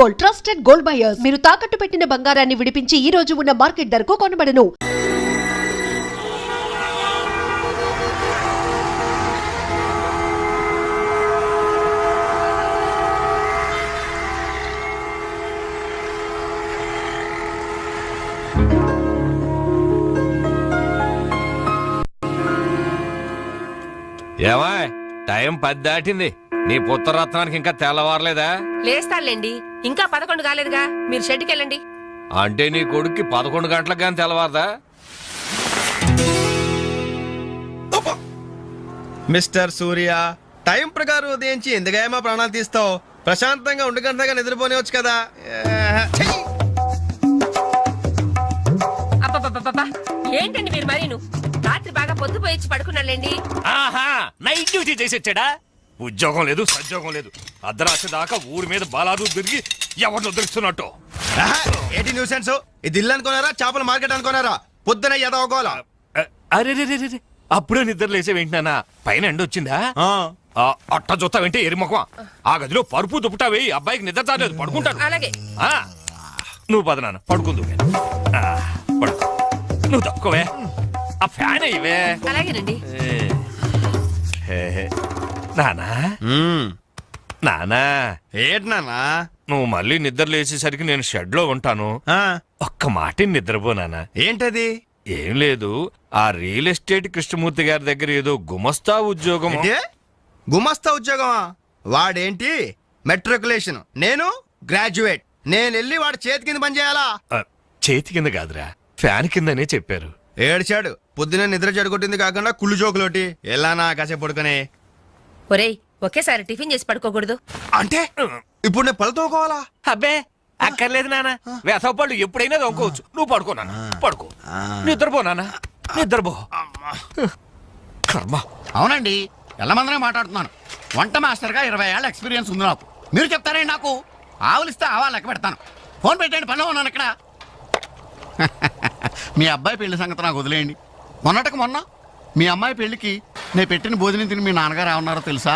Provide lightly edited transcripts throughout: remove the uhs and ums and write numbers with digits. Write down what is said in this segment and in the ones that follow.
Gold, trusted gold buyers. మీరు తాకట్టు పెట్టిన బంగారాన్ని విడిపించి ఈ రోజు ఉన్న మార్కెట్ ధరకు కొనబడను. ఏమా టైం 10 దాటింది. నీ పుత్రరత్నానికి ఇంకా తెల్లవారలేదా? లేస్తానులేండి, ఇంకా 11 కాలేదుగా. మీరు షెడ్కి వెళ్ళండి. అంటే నీ కొడుక్కి 11 గంటలకు కానీ తెల్లవారదా? మిస్టర్ సూర్య, టైం ప్రకారం ఉదయించి ఎందుకేమో ప్రాణాలు తీస్తావు? ప్రశాంతంగా 1 గంటగా నిద్రపోనివచ్చు కదా. అబ్బబ్బబ్బబ్బా, ఏంటండి మీరు మరీను? రాత్రి బాగా పొద్దుపోయి పడుకున్నాలేండి. ఆహా, నైట్ డ్యూటీ చేసి వచ్చాడా? ఉద్యోగం లేదు, సద్యోగం లేదు. అర్ధరాత్రి దాకా ఊరి మీద బాలాదు తిరిగి ఎవరిని ఉద్ధరిస్తున్నట్టు. ఏంటి న్యూసెన్స్? ఇది ఇల్లు అనుకున్నారా, చేపల మార్కెట్ అనుకున్నారా? పొద్దున ఎదవకోవాలా? అరే రే రే, అప్పుడే నిద్ర లేసే వింటున్నానా? పైన ఎండ వచ్చిందా? అట్ట చూస్తావేంటే ఎరిమొఖం. ఆ గదిలో పరుపు దుప్పటా వేయి, అబ్బాయికి నిద్ర చాలేదు, పడుకుంటాడు. అలాగే. నువ్వు పద నాన్న, పడుకుందు. పడుకో, నువ్వు తప్పుకోవే. ఆ ఫ్యాన్ అయ్యవే. అలాగేనండి. నానా నానా, ఏంటి నాన్నా? నువ్వు మళ్ళీ నిద్ర లేచేసరికి నేను షెడ్ లో ఉంటాను. ఒక్క మాట నిద్రపోనానా. ఏంటది? ఏం లేదు, ఆ రియల్ ఎస్టేట్ కృష్ణమూర్తి గారి దగ్గర ఏదో గుమస్తా ఉద్యోగం. గుమస్తా ఉద్యోగమా? వాడేంటి మెట్రికులేషన్, నేను గ్రాడ్యుయేట్. నేను వెళ్ళి వాడి చేతి కింద పని చేయాలా? చేతి కింద కాదురా, ఫ్యాన్ కిందనే చెప్పారు. ఏడ్చాడు. పొద్దున నిద్ర చెడగొట్టింది కాకుండా కుళ్ళు జోకులోటి. ఎలానా కాసేపు పడుకునే. ఒరేయ్, ఒకేసారి టిఫిన్ చేసి పడుకోకూడదు. అంటే ఇప్పుడు నేను పళ్ళతోకోవాలా? అబ్బే అక్కర్లేదు నాన్న, వేసవపళ్ళు ఎప్పుడైనా దొంగకోవచ్చు. నువ్వు పడుకో నాన్న, పడుకో. నిద్రపో నాన్న, నిద్రపో. కర్మ. అవునండి, ఎల్లమందనే మాట్లాడుతున్నాను. వంట మాస్టర్గా 20 ఏళ్ళ ఎక్స్పీరియన్స్ ఉంది నాకు. మీరు చెప్తారే నాకు? ఆవులిస్తే ఆవా లెక్క పెడతాను. ఫోన్ పెట్టండి, పనిలో ఉన్నాను ఇక్కడ. మీ అబ్బాయి పెళ్లి సంగతి నాకు వదిలేయండి. మొన్నటికి మొన్న మీ అమ్మాయి పెళ్లికి నేను పెట్టిన భోజనం తిని మీ నాన్నగారు ఏమన్నారో తెలుసా?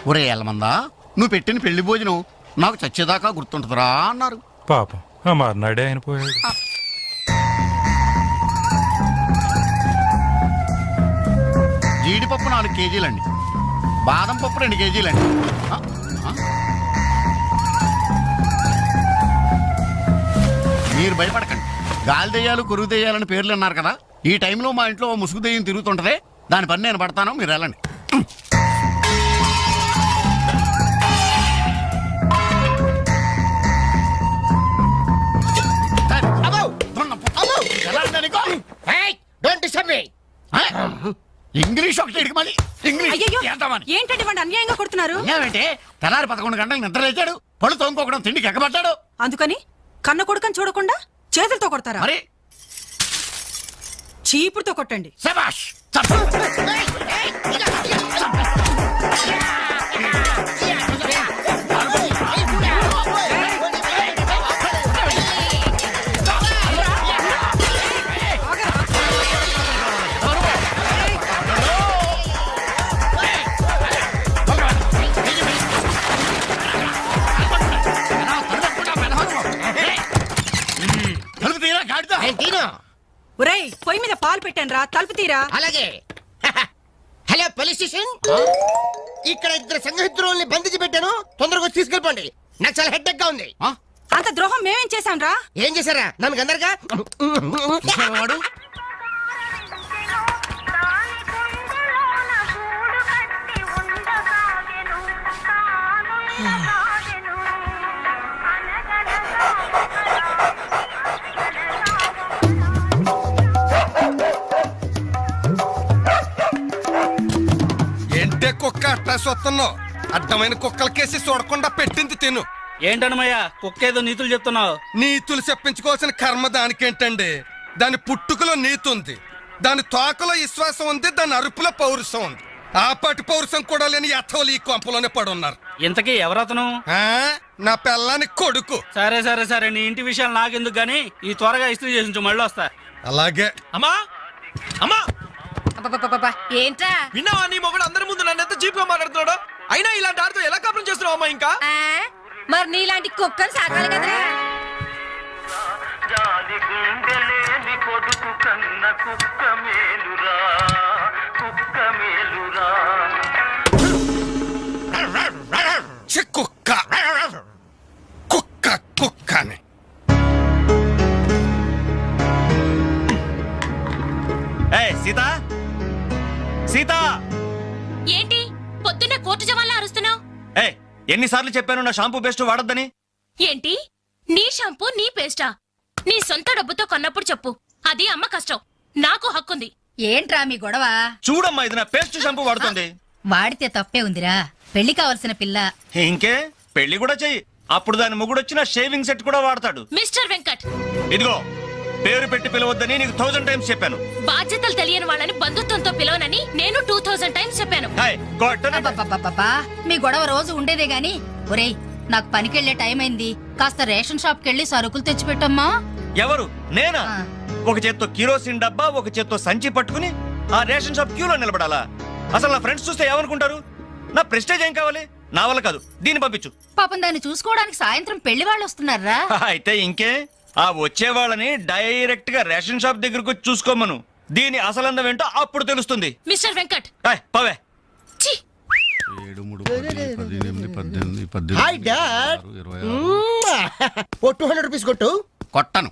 ఒరే ఎల్లమందా, నువ్వు పెట్టిన పెళ్లి భోజనం నాకు చచ్చేదాకా గుర్తుంటుందిరా అన్నారు. పాపం ఆ మర్నాడే ఆయన పోయాడు. జీడిపప్పు 4 కేజీలండి, బాదం పప్పు 2 కేజీలండి. మీరు భయపడకండి. గాలి దెయ్యాలు, కొరుగు దెయ్యాలని పేర్లు అన్నారు కదా. ఈ టైంలో మా ఇంట్లో ముసుగు దెయ్యం తిరుగుతుంటదే, దాని పని నేను పడతాను, మీరు వెళ్ళండి. ఇంగ్లీష్ ఒకటి ఇడికి మళ్ళీ ఏంటండి వాడు అన్యాయంగా కొడుతున్నారు? ఏమంటే తెల్లారి 11 గంటలకు నిద్ర లేచాడు, పళ్ళు తోముకోకడం తిండికి ఎక్కబడ్డాడు. అందుకని కన్న కొడుకని చూడకుండా చేతులతో కొడతారా? మరి చీపురుతో కొట్టండి. శభాష్. ఒరేయ్, పొయ్యి మీద పాలు పెట్టాను రా, తలుపు తీరా. అలాగే. హలో పోలీస్ స్టేషన్, ఇక్కడ 2 సంఘహితుల్ని బంధించి పెట్టాను, తొందరగా వచ్చి తీసుకెళ్ళిపోండి. నాకు చాలా హెడ్ గా ఉంది. అంత ద్రోహం మేమేం చేశాం రా? ఏం చేశారా? నన్ను అందరుగా వాడు ఏంటే కుక్క అట్టా సొత్తున్నావు? అడ్డమైన కుక్కలకేసి చూడకుండా పెట్టింది తిను. ఏంటన్నమయ్యా కుక్కేదో నీతులు చెప్తున్నావు? నీతులు చెప్పించుకోవాల్సిన కర్మ దానికేంటండి? దాని పుట్టుకలో నీతి ఉంది, దాని తోకలో విశ్వాసం ఉంది, దాని అరుపులో పౌరుషం ఉంది. ఆ పాటి పౌరుషం కూడా లేని యథోలు ఈ కొంపలోనే పడున్నారు. ఇంతకీ ఎవరతను? నా పిల్లాని కొడుకు. సరే సరే సరే, నీ ఇంటి విషయాలు నాకెందుకు గానీ ఈ త్వరగా ఇస్త్రీ చేసి మళ్ళీ వస్తా. అలాగే. అమ్మా అమ్మా, ఏంట్రా? విన్నావా నీ మొగుడు అందరి ముందు నన్ను ఎంత చీప్ గా మాట్లాడుతున్నాడు? అయినా ఇలాంటి ఆడితో ఎలా కాపురం చేస్తున్నావు అమ్మా? ఇంకా మరి నీలాంటి కుక్కలు సాకాలి కదరా. ఛీ, కుక్క కుక్క కుక్క అని. సీత సీత ఏంటి పొద్దున్నే కోర్టు జవాన్లా అరుస్తున్నావు? ఎన్నిసార్లు చెప్పాను నా షాంపూ బెస్ట్ వాడొద్దని? ఏంటి నీ షాంపూ నీ పేస్టా? నీ సొంత డబ్బుతో కొన్నప్పుడు చెప్పు, అది అమ్మ కష్టం, నాకు హక్కుంది. ఏంట్రా మీ గొడవ? చూడమ్మా, ఇది నా పేస్ట్ షాంపూ వాడుతుంది. వాడితే తప్పే ఉందిరా, పెళ్లి కావలసిన పిల్ల. ఇంకే పెళ్లి కూడా చెయ్యి, అప్పుడు దాని మొగుడు వచ్చిన షేవింగ్ సెట్ కూడా వాడతాడు. మిస్టర్ వెంకట్, ఇదిగో పేరు పెట్టి పిలవద్దని నీకు 1000 టైమ్స్ చెప్పాను. బాధ్యతలు తెలియని వాళ్ళని బంధుత్వంతో పిలవనని నేను 2000 టైమ్స్ చెప్పాను. అబ్బబ్బబ్బబ్బబ్బా, మీ గొడవ రోజు ఉండేదే గాని. ఒరేయ్, నాకు పనికెళ్లే టైం అయింది, కాస్త రేషన్ షాప్ కెళ్ళి సరుకులు తెచ్చిపెట్టమ్మా. ఎవరు? నేనా? ఆ. ఒక చేత్తో కిరోసిన్ డబ్బా, ఒక చేత్తో సంచి పట్టుకుని ఆ రేషన్ షాప్ క్యూలో నిలబడాలా? అసలు నా ఫ్రెండ్స్ చూస్తే ఏమనుకుంటారు? నా ప్రెస్టేజ్ ఏం కావాలి? నా వల్ల కాదు, దీన్ని పంపించు. పాపం దాన్ని చూసుకోవడానికి సాయంత్రం పెళ్లి వాళ్ళు వస్తున్నారా? అయితే ఇంకే, ఆ వచ్చే వాళ్ళని డైరెక్ట్ గా రేషన్ షాప్ దగ్గరకు వచ్చి చూసుకోమను. దీని అసలందం ఏంటో అప్పుడు తెలుస్తుంది. మిస్టర్ వెంకట్, పవే. ఛీ! Hi dad. ఓ 200 రూపీస్ కొట్టు. కొట్టను.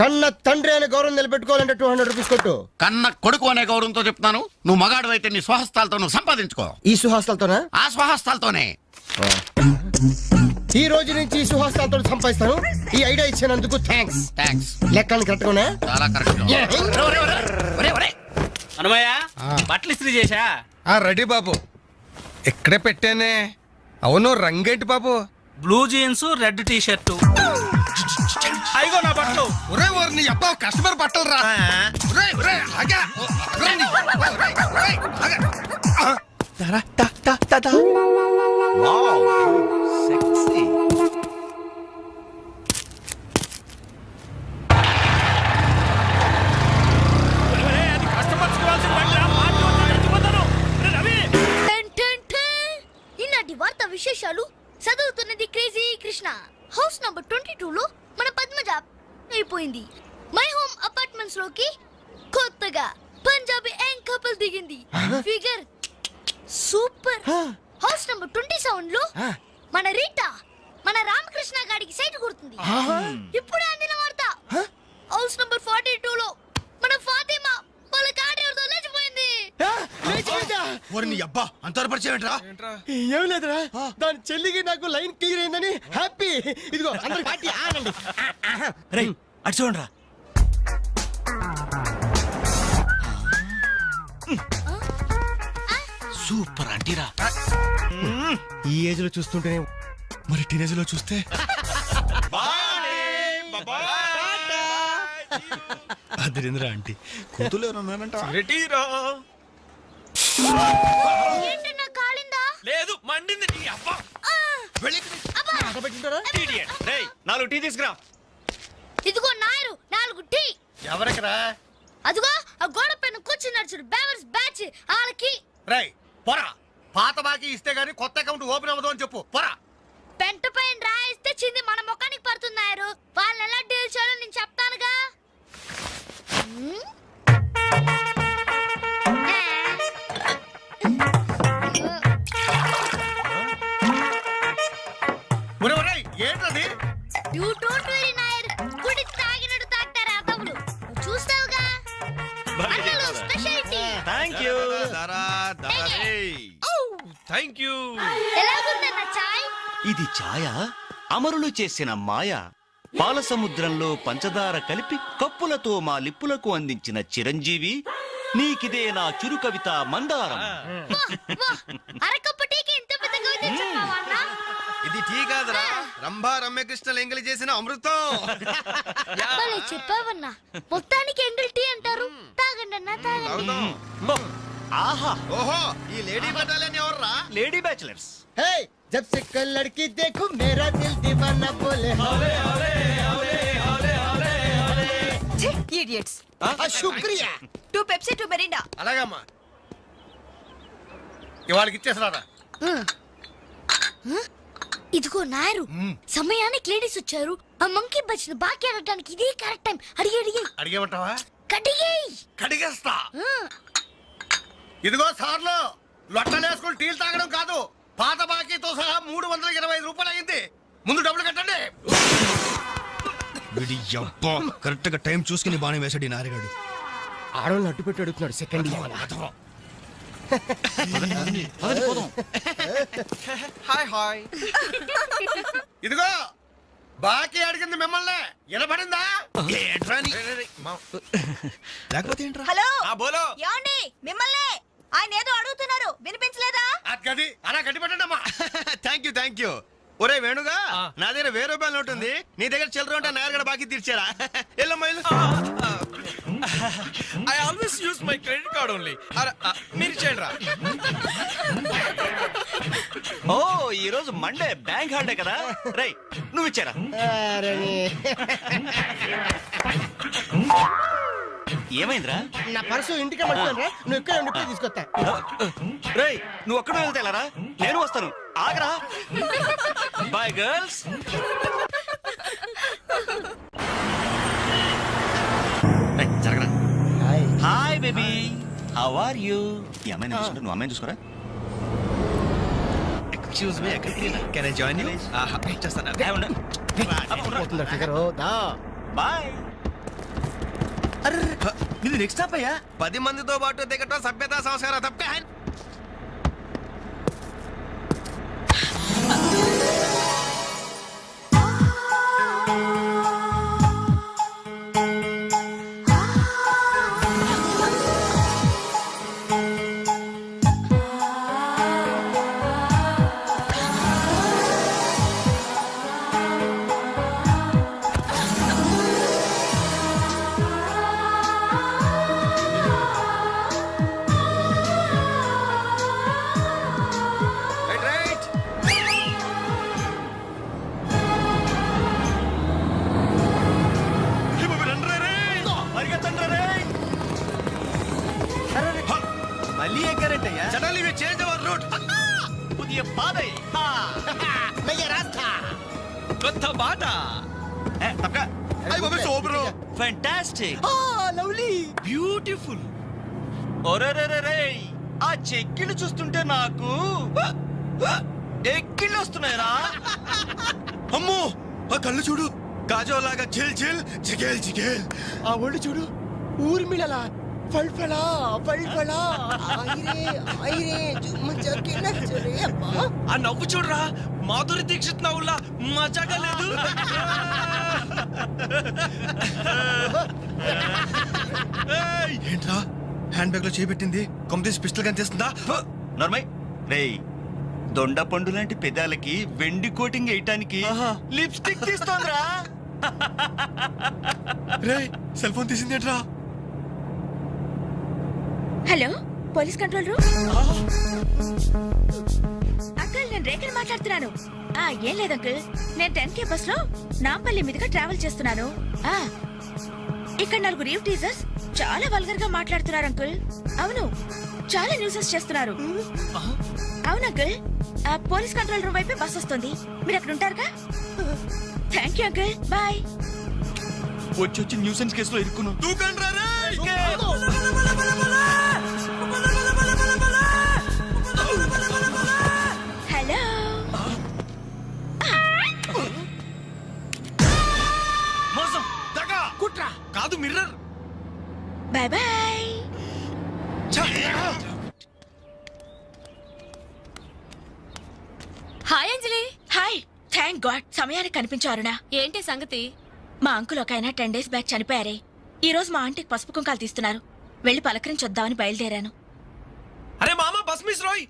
కన్న తండ్రి అనే గౌరవం నిలబెట్టుకోవాలంటే 200 రూపీస్ కొట్టు. కన్న కొడుకు అనే గౌరవంతో చెప్తాను. నువ్వు మగాడు అయితే నీ స్వహస్తాలతో నువ్వు సంపాదించుకో. ఈ సుహాస్తాలతోనా? ఆ స్వహస్తాలతోనే. ఈ రోజు నుంచి ఈ సుహాస్తాలతో సంపాదిస్తాను. ఈ ఐడియా ఇచ్చినందుకు థ్యాంక్స్. థ్యాంక్స్. లెక్కలు కరెక్ట్ గా చాలా కరెక్ట్. అనుమయ్య, బట్టలు ఇస్త్రీ చేశా? రెడీ బాబు, ఇక్కడే పెట్టానే. అవును, రంగేంటి బాబు? Blue jeans, red T shirt. అయిగో నా బట్టలు. ఒరే ఒరే, నీ అబ్బా కస్టమర్ బట్టలు రా. ఒరే ఒరే, ఆగా. ఒరే, నీ అబ్బా, ఒరే, ఒరే, ఆగా. ఈనాటి వార్త విశేషాలు చదువుతున్నది క్రేజీ కృష్ణ. హౌస్ నంబర్ 22 లో మన పద్మజ అయిపోయింది. మై హోమ్ అపార్ట్మెంట్స్ లోకి కొత్తగా పంజాబీ యాంగ్ కపుల్ దిగింది. Figure super. హౌస్ నంబర్ 27 లో మన రీటా మన రామకృష్ణ గాడికి సైట్ కొడుతుంది. ఇప్పుడు అందిన వార్త హౌస్ నంబర్ 42 లో మన ఫాతిమా వాళ్ళ కాడేరుతో లేచిపోయింది. అబ్బా అంత పరిచయం ఏం లేదురా, దాని చెల్లికి నాకు లైన్ క్లియర్ అయిందని హ్యాపీ. ఇదిగో అందరికి పార్టీ ఆనండి. అటు చూడండి రా. సూపర్ అంటీరా. ఈ ఏజ్ లో చూస్తుంటేనే మరి టీనేజ్ లో చూస్తే అదిరింద్ర ఆంటీ కూతురు ఎవరన్నారంట. ఏంటి నా కాలిందా? లేదు, మండింది. నీ అబ్బా. Idiot. రేయ్, 4 టీ తీసుకురా. ఇదిగో నాయరు 4 టీ. ఎవరికరా? అదిగో ఆ గోడ పైన కూర్చున్నాడు చూడు, బేవర్స్ బ్యాచ్ వాళ్ళకి. రై పోరా, పాత బాకీ ఇస్తే గానీ కొత్త అకౌంట్ ఓపెన్ అవ్వదు అని చెప్పు. పోరా. పెంట పైన రాయిస్తే చింది మన ముఖానికి పడుతున్నారు. వాళ్ళని ఎలా డీల్ చేయాలో నేను చెప్తానుగా. ఏంటది? యూ డోంట్ వరీ నాయర్, గుడి తాగినట్టు తాగుతారు అదవులు. చూస్తావుగా అన్నలు స్పెషాలిటీ. థాంక్యూ. Thank you. ఎలాగుందన్న చాయ్? ఇది ఛాయ అమరులు చేసిన మాయ. పాల సముద్రంలో పంచదార కలిపి కప్పులతో మా లిప్పులకు అందించిన చిరంజీవి, నీకిదే నా చురు కవిత మందారం. అరకప్పు టీకి ఇంత పెద్ద కవిత చెప్పావా అన్న? ఇది టీ కాదురా, రంభా రమ్యకృష్ణలు ఎంగిలి చేసిన అమృతం. భలే చెప్పావన్నా. మొత్తానికి ఎంగిల్ టీ అంటారు. తాగండి అన్న, తాగండి. ఆహా, ఓహో, ఈ లేడీ బటాలియన్ ఎవర్రా? Lady bachelors. హే, జబ్ సే కల్ లడ్కీ దేఖో మేరా దిల్ దీవానా బోలే హోలే హోలే హోలే హోలే హోలే. ఇడియట్స్. శుక్రియా. 2 పెప్సీ 2 మెరిండా. అలాగమ్మా, ఇవాళకి ఇచ్చేసరారా. ఇదిగో నాయరు సమయానికి లేడీస్ వచ్చారు. ఆ మంకీ బచ్చిన బాకీ అడగడానికి ఇదే కరెక్ట్ టైం. అడిగి అడిగేమంటావా? కడిగేయ్. కడిగేస్తా. ఇదిగో సార్లు, లొట్టలేసుకుని టీలు తాగడం కాదు, పాత బాకీతో సహా 325 రూపాయలు అయింది. ముందు డబ్బులు కట్టండి. కరెక్ట్ గా టైం చూసుకుని బాగానే వేసాడు ఈ నారిగాడు. ఆడవాళ్ళని అడ్డు పెట్టి అడుగుతున్నాడు. సెకండ్ హాయ్ ఇదిగో బాకీ అడిగింది మిమ్మల్ని, వినపడిందా? లేకపోతే ఏంట్రా? హలో బోలో యాండి మిమ్మల్ని ఆయన ఏదో అడుగుతున్నారు, వినిపించలేదా? గది అలా కట్టి పెట్టండి అమ్మా. Thank you. ఒరే వేణుగా, నా దగ్గర 1000 రూపాయలు నోటు ఉంది, నీ దగ్గర చిల్లర ఉంటే నాయర్ బాకీ తీర్చారా? ఎల్లమ్మా I always use my credit card only. మీరు చేయండి రా. ఓ ఈ రోజు మండే బ్యాంక్ హాలిడే కదా. రై నువ్వు ఇచ్చారా? ఏమైందిరా? నా పర్సు ఇంటికే పట్టుకోరా, నువ్వు ఇక్కడ ఉండి ఇప్పుడే తీసుకొస్తా. రేయ్ నువ్వు ఒక్కడే వెళ్తే ఎలారా? నేను వస్తాను, ఆగరా. Bye girls. జరగరా. Hi baby, how are you? ఈ అమ్మాయిని చూసుకుంటే నువ్వు అమ్మాయిని చూసుకోరా. Excuse me, can I join you? చేస్తాను. పోతుందా ఫిగర్? దా బాయ్. ఇది నెక్స్ట్ స్టాప్ అయ్యా. 10 మందితో పాటు దిగటం సభ్యత సంస్కారం తప్పే. మళ్ళీ ఎక్కారంటయ్యా. Suddenly we change our route. పుదియ పాదై. కొత్త బాట. తప్పక. అయ్ బాబే సూపర్. ఫ్యాంటాస్టిక్. Lovely beautiful. ఒరేరేరే, ఆ చెక్కిళ్ళు చూస్తుంటే నాకు ఎక్కిళ్ళు వస్తున్నాయరా. అమ్మో ఆ కళ్ళు చూడు, కాజోలాగా జిల్ జిల్ జిగేల్ జిగేల్. ఆ ఒళ్ళు చూడు, ఊర్మిళలా ఫల్ఫలా ఫల్ఫలా. ఐరే ఐరే జుమ్మ జకిన చరే అబ్బా. ఆ నవ్వు చూడరా, మాధురి దీక్షిత్ నవ్వులా మజాగా లేదు. ఏంట్రా హ్యాండ్ బ్యాగ్ లో చేపెట్టింది? కంప్లీట్ పిస్టల్ కనిపిస్తుందా? నార్మల్. రేయ్ దొండ పండు లాంటి పెదాలకి వెండి కోటింగ్ వేయటానికి లిప్స్టిక్ తీస్తోందిరా. రే సెల్ ఫోన్ తీసిందేంట్రా? Hello police control room. Uncle నేను రేఖని మాట్లాడుతున్నాను. ఏం లేదు అంకుల్, నేను 10K బస్ లో నాంపల్లి మీదుగా ట్రావెల్ చేస్తున్నాను. ఇక్కడ 4 రీవ్ టీజర్స్ చాలా వల్గర్ గా మాట్లాడుతున్నారు అంకుల్. అవును, చాలా న్యూసెస్ చేస్తున్నారు. అవును అంకుల్, పోలీస్ కంట్రోల్ రూమ్ వైపే బస్ వస్తుంది, మీరు అక్కడ ఉంటారుగా. Thank you uncle, bye. వచ్చి న్యూసెన్స్ కేసులో ఇరుక్కున్నావు. హలో మోసం, దగా, కుట్ర కాదు mirror. Bye bye. Hi Anjali. Hi. Thank God సమయానికి కనిపించారునా. ఏంటి సంగతి? మా అంకుల్ ఒక ఆయన 10 days బ్యాక్ చనిపోయారే. ఈ రోజు మా ఆంటీకి పసుపు కుంకాలు తీస్తున్నారు, వెళ్ళి పలకరించొద్దామని బయలుదేరాను. అరే మామ బస్ మిస్ రోయ్.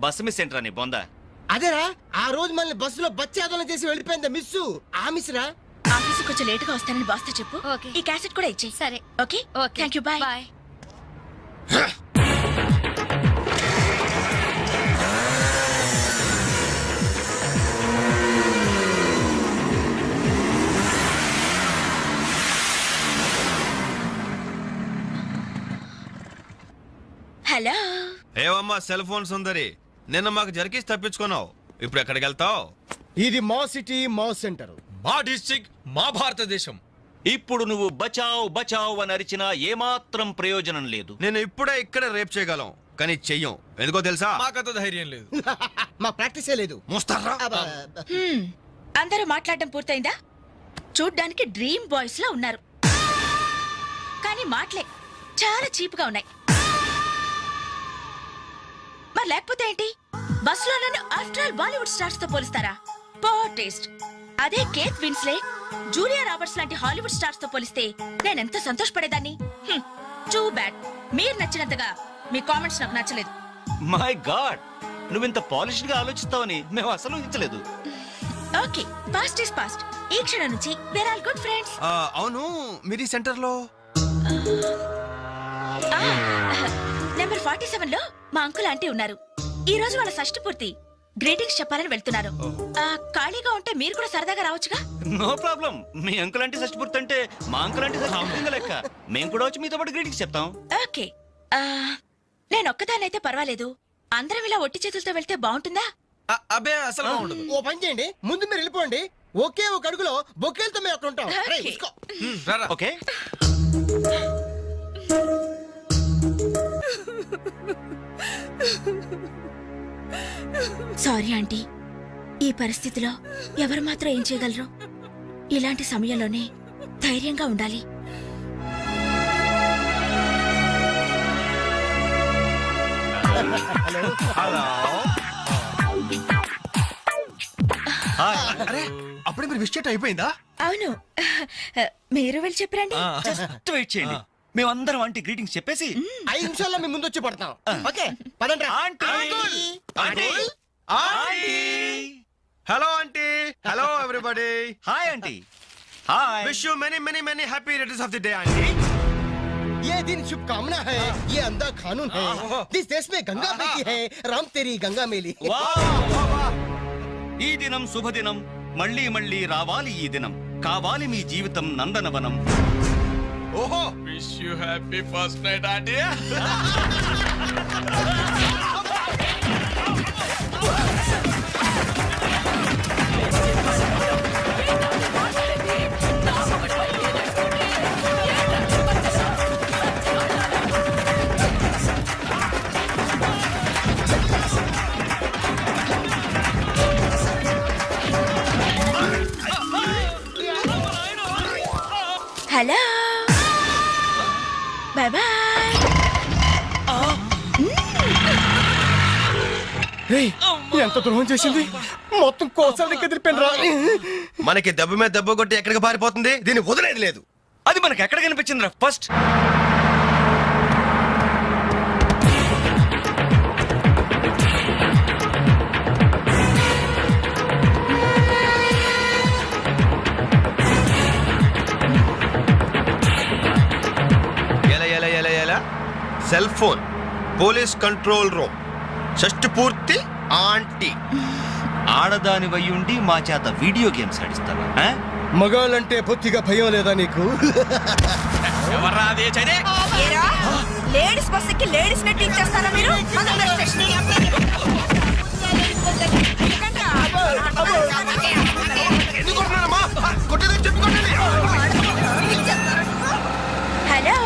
బస్ మిస్ ఏంట్రా నీ బొందా? అదేరా, ఆ రోజు మనల్ని బస్సులో బచ్చాదోళన చేసి వెళ్ళిపోయిందా మిస్సు. ఆ మిస్ రా. ఆఫీసు కొంచెం లేటుగా వస్తానని బాస్తో చెప్పు. ఈ క్యాసెట్ కూడా ఇచ్చేయి. సరే. Okay. Thank you. Bye. Hello. ఏవమ్మా సెల్ ఫోన్ సుందరి, నిన్న మాకు జరికేసి తప్పించుకున్నావు, ఇప్పుడు ఎక్కడికి వెళ్తావు? ఇది మా సిటీ మా సెంటర్. మా డిస్ట్రిక్ట్ మా భారతదేశం. ఇప్పుడు నువ్వు బచావ్ బచావ్ అని అరిచినా ఏమాత్రం ప్రయోజనం లేదు. నేను ఇప్పుడే ఇక్కడ రేప్ చేయగలం కానీ చెయ్యం. ఎందుకో తెలుసా? మాకంత ధైర్యం లేదు. మా ప్రాక్టీసే లేదు. మోస్తారా? అందరూ మాట్లాడడం పూర్తయిందా? చూడ్డానికి డ్రీమ్ బాయ్స్ లా ఉన్నారు, కానీ మాటలే చాలా చీప్ గా ఉన్నాయి. మరి లేకపోతే ఏంటి? బస్ లో నన్ను ఆఫ్టర్ ఆల్ బాలీవుడ్ స్టార్స్ తో పోలిస్తారా? Poor taste. అదే కేత్ విన్స్లే, జూలియా రాబర్ట్స్ లాంటి హాలీవుడ్ స్టార్స్ తో పోలిస్తే నేనెంత సంతోషపడేదాన్ని. Too bad. మీరు నచ్చినంతగా మీ కామెంట్స్ నాకు నచ్చలేదు. మై గాడ్, నువ్వింత పాలిష్డ్ గా ఆలోచిస్తావని మేము అసలు ఊహించలేదు. Okay, past is past. ఈ క్షణం నుంచి వేర్ ఆల్ గుడ్ ఫ్రెండ్స్. అవును, మీరు ఈ సెంటర్ లో నెంబర్ 47 లో మా అంకుల్ ఆంటీ ఉన్నారు. ఈ రోజు వాళ్ళ షష్ఠి పూర్తి. గ్రీటింగ్స్ చెప్పాలని వెళ్తున్నారు. ఖాళీగా ఉంటే మీరు కూడా సరదాగా రావచ్చుగా. No problem. మీ అంకుల్ అంటే షష్టిపూర్తి అంటే మా అంకుల్ అంటే షష్టిపూర్తి లెక్క. మేము కూడా వచ్చి మీతో పాటు గ్రీటింగ్స్ చెప్తాం. ఓకే, నేను ఒక్కదాన్నైతే పర్వాలేదు. అందరం ఇలా ఒట్టి చేతులతో వెళ్తే బాగుంటుందా? అబ్బే అసలు బాగుండదు. ఓ పని చేయండి, ముందు మీరు వెళ్ళిపోండి. ఒకే ఒక అడుగులో బొక్కేలతో మేము అక్కడ ఉంటాం. రేయ్, ఓకే. ఉస్కో. ఓకే. సారీ ఆంటీ, ఈ పరిస్థితిలో ఎవరు మాత్రం ఏం చేయగలరు? ఇలాంటి సమయంలోనే ధైర్యంగా ఉండాలి. అరే అప్పుడే మీరు విష్ చేయటం అయిపోయిందా? అవును, మీరు వెళ్ళి చెప్పరండి. జస్ట్ వెయిట్ చేయండి. మేమందరం ఆంటీ గ్రీటింగ్స్ చెప్పేసి 5 నిమిషాల్లో మేము ముందు వచ్చి పడతాం. ఓకే, పదండి రా. Hello aunty. Hello everybody. Hi aunty. Hi. Wish you many many many happy returns of the day aunty. ये दिन शुभकामना है, ये अंधा कानून है. जिस देश में गंगा बहती है, राम तेरी गंगा मेली. ఈ దినం శుభదినం. మళ్ళీ మళ్ళీ రావాలి ఈ దినం. కావాలి మీ జీవితం నందనవనం. ఓహో, wish you happy first night aunty. Hello, bye bye. ఎంత ద్రోహం చేసింది, మొత్తం కోసాలు కదిలిపోయిన రా. మనకి దెబ్బ మీద దెబ్బ కొట్టి ఎక్కడికి పారిపోతుంది, దీన్ని వదిలేదు లేదు. అది మనకి ఎక్కడ కనిపించిందిరా first? Cell phone, police control room, షష్టి పూర్తి ఆంటీ. ఆడదాని వయ్యుండి మా చేత వీడియో గేమ్స్ ఆడిస్తావా? మగాళ్ళంటే బొత్తిగా భయం లేదా నీకు? లేడీస్ బస్ ఎక్కి లేడీస్ నెట్ ఇచ్చేస్తారా మీరు? Hello,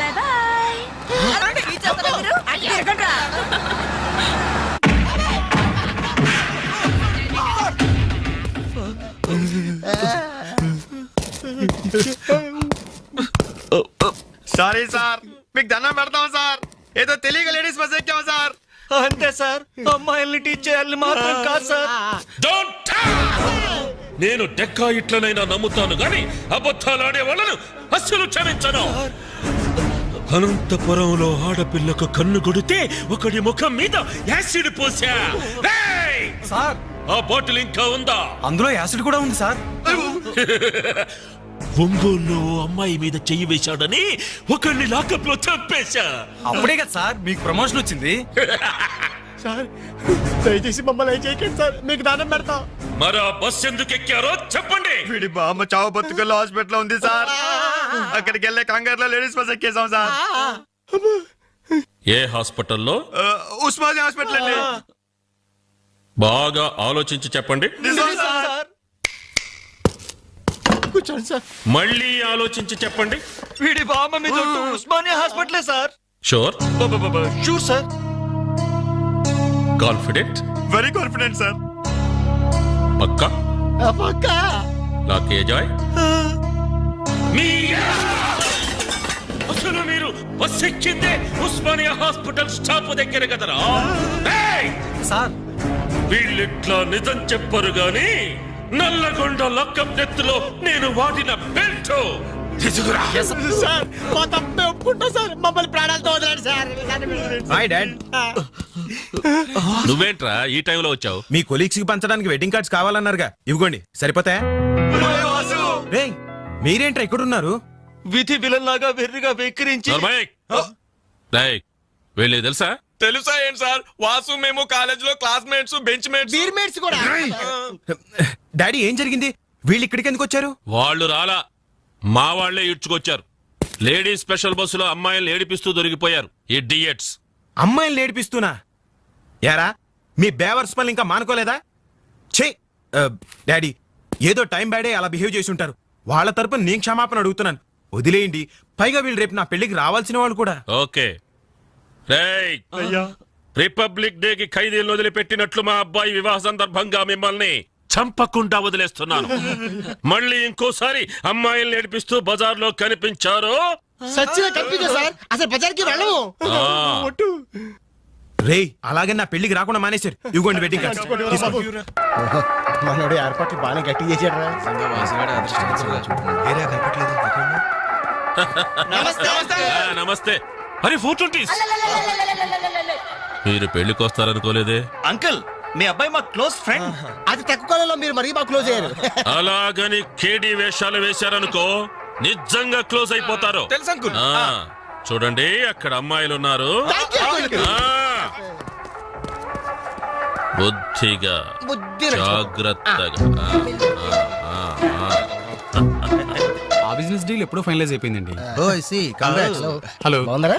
bye bye. Sorry sir, మీకు దండం పెడతాం సార్. ఏదో తెలియక లేడీస్ బస్ ఎక్కాం సార్. అంతే సార్, అమ్మాయిల్ని టీచ్ చేయాలని మాత్రం కాదు సార్. నేను డెక్కా ఇట్లనైనా నమ్ముతాను గాని అబద్ధాలాడే వాళ్ళను అస్సలు క్షమించను. అనంతపురంలో ఆడపిల్లకు కన్ను కొడితే ఒకడి ముఖం మీద యాసిడ్ పోసా. సార్, ఆ బాటిల్ ఇంకా ఉందా? అందులో యాసిడ్ కూడా ఉంది సార్. ఒంగోలులో అమ్మాయి మీద చెయ్యి వేశాడని ఒకరిని లాకప్ లో చంపేశా. అప్పుడే కదా సార్ మీకు ప్రమోషన్ వచ్చింది. సార్, దయచేసి మమ్మల్ని ఏం చేయకండి సార్, మీకు దానం పెడతాం. మరా బస్ ఎందుకు ఎక్కారో చెప్పండి. వీడి బామ్మ చావు బతుకుల్లో హాస్పిటల్ ఉంది సార్. అక్కడికి వెళ్ళే కంగారులో లేడీస్ బస్ ఎక్కేసాం సార్. ఏ హాస్పిటల్లో? ఉస్మానియా హాస్పిటల్ అండి. బాగా ఆలోచించి చెప్పండి. కూర్చోండి సార్. మళ్ళీ ఆలోచించి చెప్పండి. వీడి బామ్మ మీద ఒట్టు ఉస్మానియా హాస్పిటలే sir. Sure? Sure sir. Confident? Very confident sir. పక్కా? పక్కా. లాకే జాయ్. అసలు మీరు బస్ ఎక్కిందే ఉస్మానియా హాస్పిటల్ స్టాప్ దగ్గర కదరా? సార్ వీళ్ళిట్లా నిజం చెప్పరు గాని నల్లగొండ లక్కం నెత్తులో నేను వాడిన బెల్ట్ తీసుకురా. సార్ మా తప్పే ఒప్పుకుంటా సార్, మమ్మల్ని ప్రాణాలతో వదిలేండి సార్. Hi dad. నువ్వేంట్రా ఈ టైంలో వచ్చావు? మీ కొలీగ్స్ కి పంచడానికి వెడ్డింగ్ కార్డ్స్ కావాలన్నారుగా, ఇవ్వండి సరిపోతాయా? రేయ్, మీరేంట్రా ఇక్కడున్నారు? విధి విలన్ లాగా వెర్రిగా వెక్కిరించి. వెళ్ళి తెలుసా? తెలుసా ఏంటి సార్, వాసు మేము కాలేజ్ లో classmates, bench mates. Beer mates కూడా. డాడీ ఏం జరిగింది? వీళ్ళు ఇక్కడికి ఎందుకు వచ్చారు? వాళ్ళు రాలా, మా వాళ్లే ఇడ్చుకొచ్చారు. లేడీస్ స్పెషల్ బస్సులో అమ్మాయిలు ఏడిపిస్తూ దొరికిపోయారు ఇడియట్స్. అమ్మాయిని ఏడిపిస్తున్నా? యారా, మీ బేవర్స్ పనులు ఇంకా మానుకోలేదా? ఛే డాడీ, ఏదో టైం బ్యాడే అలా బిహేవ్ చేసి ఉంటారు. వాళ్ళ తరపున నేను క్షమాపణ అడుగుతున్నాను, వదిలేయండి. పైగా వీళ్ళు రేపు నా పెళ్లికి రావాల్సిన వాళ్ళు కూడా. ఓకే రేయ్, రిపబ్లిక్ డే కి ఖైదీలను వదిలిపెట్టినట్లు మా అబ్బాయి వివాహ సందర్భంగా మిమ్మల్ని చంపకుండా వదిలేస్తున్నాను. మళ్ళీ ఇంకోసారి అమ్మాయిల్ని ఏడిపిస్తూ బజార్లో కనిపించారు, సచ్చిన కనిపించా సార్, అసలు బజార్కి వెళ్ళము. రేయ్, అలాగే నా పెళ్లికి రాకుండా మానేశారు. ఇవ్వండి వెడ్డింగ్ కార్డ్స్. మనోడు ఏర్పాట్లు బాగా గట్టి చేసాడు. నమస్తే. అరే 420s, మీరు పెళ్లికి వస్తారనుకోలేదే. అంకుల్, మీ అబ్బాయి మా క్లోజ్ ఫ్రెండ్. అది తక్కువ కాలంలో మీరు మరీ బాగా క్లోజ్ అయ్యారు. అలాగని కేడీ వేషాలు వేశారనుకో నిజంగా క్లోజ్ అయిపోతారు. తెలుసు అంకుల్. చూడండి, అక్కడ అమ్మాయిలు ఉన్నారు. బుద్ధిగా జాగ్రత్తగా. ఆ బిజినెస్ డీల్ ఎప్పుడో ఫైనలైజ్ అయిపోయిందండి. హలో, బాగున్నారా?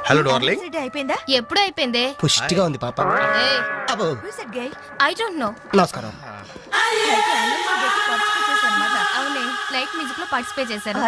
Hello darling. అయిపోయిందా? ఎప్పుడు అయిపోయిందే? పుష్టిగా ఉంది పాప. అబ్బో, ఐ డోంట్ నో. నమస్కారం. అవునే, లైట్ మ్యూజిక్ లో పార్టిసిపేట్ చేశాను.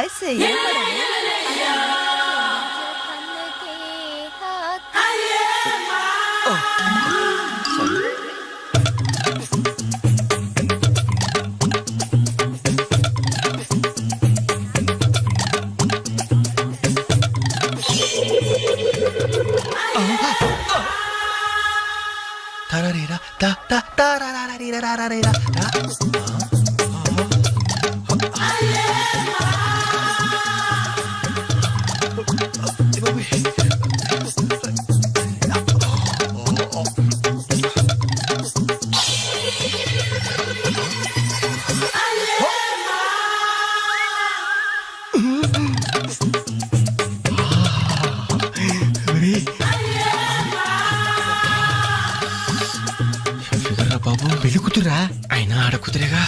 బాబు పెళ్లి కూతురా? అయినా ఆడ కుదిరేగా.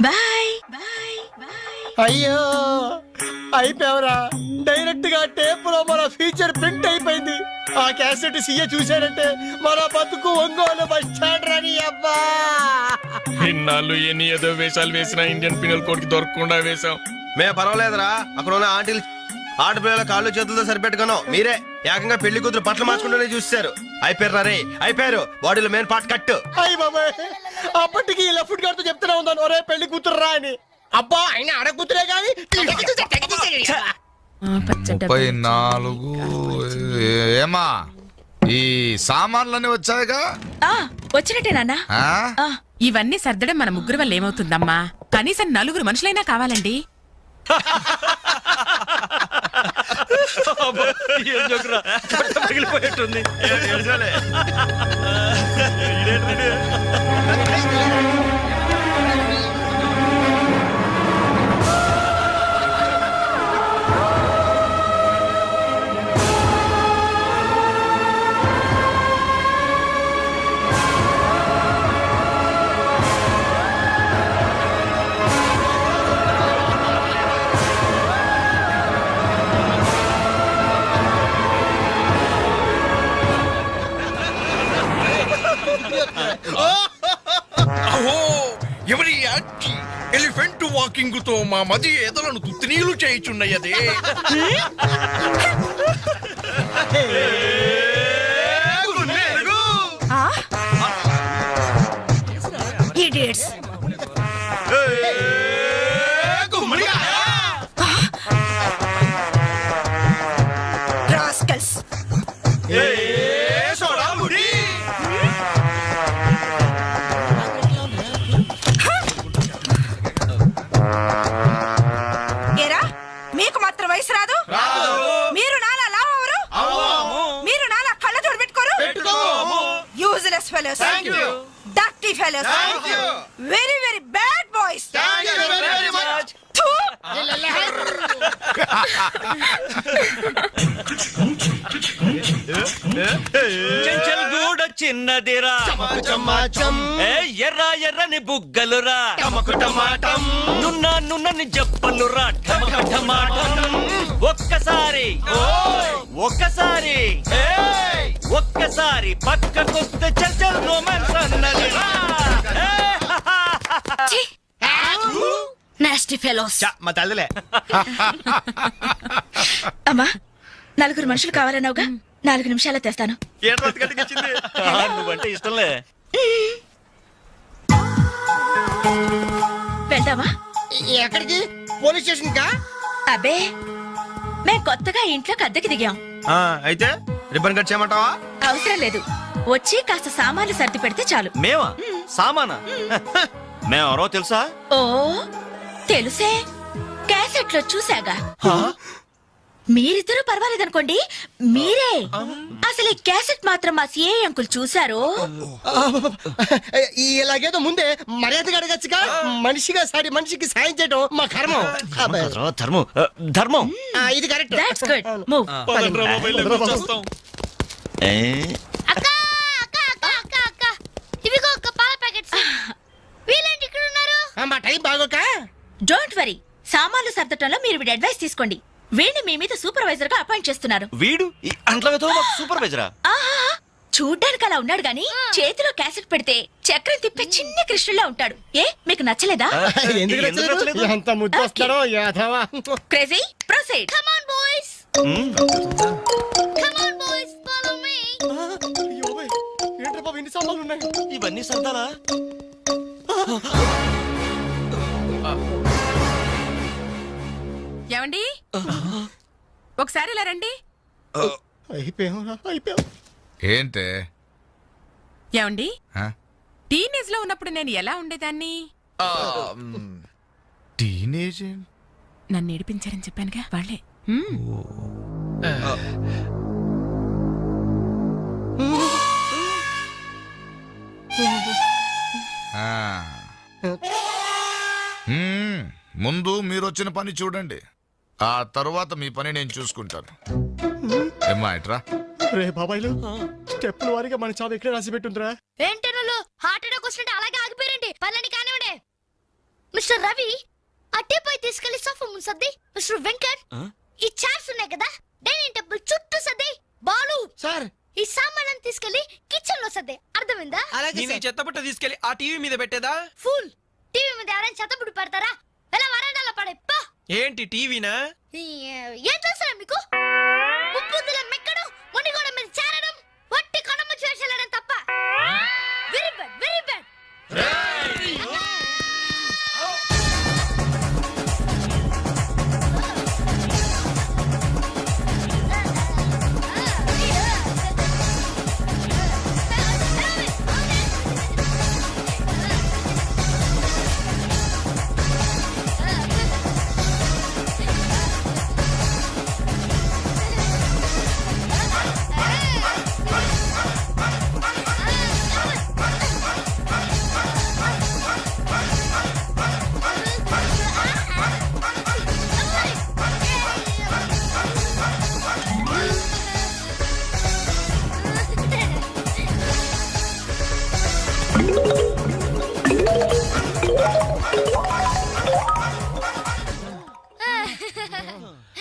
బాయ్. అయ్యో, అయిపోయావరా. డైరెక్ట్ గా టేప్ లో మన ఫీచర్ ప్రింట్ అయిపోయింది. ఆ క్యాసెట్ సీఏ చూశాడంటే మన బతుకు ఒంగోలు బస్ స్టాండ్ రాని. అబ్బా, ఇన్నాళ్ళు ఎన్ని ఏదో వేషాలు వేసినా ఇండియన్ పీనల్ కోడ్ కి దొరకకుండా వేశాం. మేము పర్వాలేదురా, అక్కడ ఉన్న ఆంటీలు ఆడపిల్లల కాళ్ళు చేతులతో సరిపెట్టుకున్నాం. మీరే ఏకంగా పెళ్లి కూతురు బట్టలు మార్చుకుంటూనే చూస్తారు. అయిపోయారు రే, అయిపోయారు. బాడీలో మెయిన్ పార్ట్ కట్. అయ్యి బాబాయ్, అప్పటికి ఇలా ఫుడ్ గారితో చెప్తూనే ఉన్నాను, ఒరే పెళ్లి కూతురు రా అని. అబ్బా, ఆయన ఆడ కూతురే కానీ 34. ఏమా, ఈ సామాన్లన్నీ వచ్చాయిగా? వచ్చినట్టే నాన్న. ఇవన్నీ సర్దడం మన ముగ్గురు వల్ల ఏమవుతుందమ్మా? కనీసం 4 మనుషులైనా కావాలండి. ఏం జోకురా, పగిలిపోయేట్టుంది. కింగుతో మా మది ఏదలను తుత్తినీలు చేయుచున్నయ్యదే ఇడియట్స్. రాస్కల్స్. ఏరా మీకు మాత్రం వయసు రాదు? మీరు నాలా లావరు? మీరు నాలా కళ్ళ జోడు పెట్టుకోరు? Useless fellows, dirty fellows, very very bad boys. Chenchal గూడ చిన్నదిరా ఏ ఎర్ర ఎర్రని బుగ్గలురా నున్నని జప్పలురా ఒక్కసారి ఒక్కసారి పక్కకొస్తే చెంచల్ రొమాన్స్ అన్నదిరా నాస్టీ ఫెలోస్. మా తల్లిలే అమ్మా, 4 మనుషులు కావాలన్నావుగా, 4 నిమిషాల్లో తెస్తాను. నువ్వంటే ఇష్టంలే. వెళ్దామా? ఎక్కడికి? పోలీస్ స్టేషన్ కా? అబ్బే, మేం కొత్తగా ఇంట్లోకి అద్దెకి దిగాం. అయితే రిబ్బన్ కట్ చేయమంటావా? అవసరం లేదు, వచ్చి కాస్త సామాన్లు సర్ది పెడితే చాలు. మేమా? సామానా? మేమెవరో తెలుసా? ఓ తెలుసే, క్యాసెట్లో చూసాగా. మీరిద్దరూ పర్వాలేదనుకోండి, మీరే అసలు ఈ క్యాసెట్ మాత్రం మా సిఐ అంకుల్ చూసారు. ఇలాగేదో ముందే మర్యాదగా అడగచ్చుగా. మనిషిగా సారి మనిషికి సాయం చేయడం మా కర్మం. ధర్మం. ఇది కరెక్ట్. That's good. మూవ్. అక్క అక్క అక్క అక్క అక్క ఇవిగో ఒక పాల ప్యాకెట్స్. వీళ్ళేంటి ఇక్కడ ఉన్నారు? మా టైం బాగోక. డోంట్ వరీ, సామాన్లు సర్దటంలో మీరు వీడి అడ్వైస్ తీసుకోండి. వీడిని మీ మీద సూపర్వైజర్ గా అపాయింట్ చేస్తున్నారు. వీడు అంట్లతో సూపర్వైజరా? ఆహా, చూడ్డానికి అలా ఉన్నాడు గాని చేతిలో క్యాసెట్ పెడితే చక్రం తిప్పే చిన్న కృష్ణులా ఉంటాడు. ఏ మీకు నచ్చలేదా? ఎందుకు నచ్చలేదు? ఎంత ముద్దు వస్తారో యాదవా. Crazy, proceed. Come on boys, come on boys, follow me. ఏంట్రా బాబు ఇన్ని సామాన్లు ఉన్నాయి? ఇవన్నీ సర్దాలా? ఏమండి, ఒకసారి ఇలా రండి. అయిపోయాం. ఏంటే ఏమండి, ఆ? టీనేజ్ లో ఉన్నప్పుడు నేను ఎలా ఉండేదాన్ని? టీనేజ్ నన్ను ఏడిపించారని చెప్పానుగా, వాళ్ళే. ముందు మీరు వచ్చిన పని చూడండి, ఆ తర్వాత మీ పని నేను చూసుకుంటాను. ఏమ్మా ఇట్రా. రే బాబాయ్లు, స్టెప్పుల వారిగా మన చావు ఎక్కడ రాసి పెట్టుందిరా? ఏంటనులు హార్ట్ అటాక్ వస్తుంటే అలాగే ఆగిపోయారండి. పనులని కానివ్వండి. మిస్టర్ రవి, అట్టేపై తీసుకెళ్లి సోఫా ముందు సర్ది. మిస్టర్ వెంకట్, ఈ చైర్స్ ఉన్నాయి కదా, డైనింగ్ టేబుల్ చుట్టూ సర్ది. బాలు సార్, ఈ సామాన్లను తీసుకెళ్లి కిచెన్ లో సర్ది. అర్థమైందా? చెత్తబుట్ట తీసుకెళ్లి ఆ టీవీ మీద పెట్టేదా? ఫుల్ టీవీ మీద ఎవరైనా చెత్తబుడ్డి పెడతారా? ఎలా వరండాలో పడే పా. ఏంటి టీవీనా? ఏం చేస్తారా మీకు? ముప్పుద్దుల మెక్కడం, మునిగోడ మీద చేరడం, వట్టి కొనమ్మ చేసేయడం తప్ప. Very bad, very bad.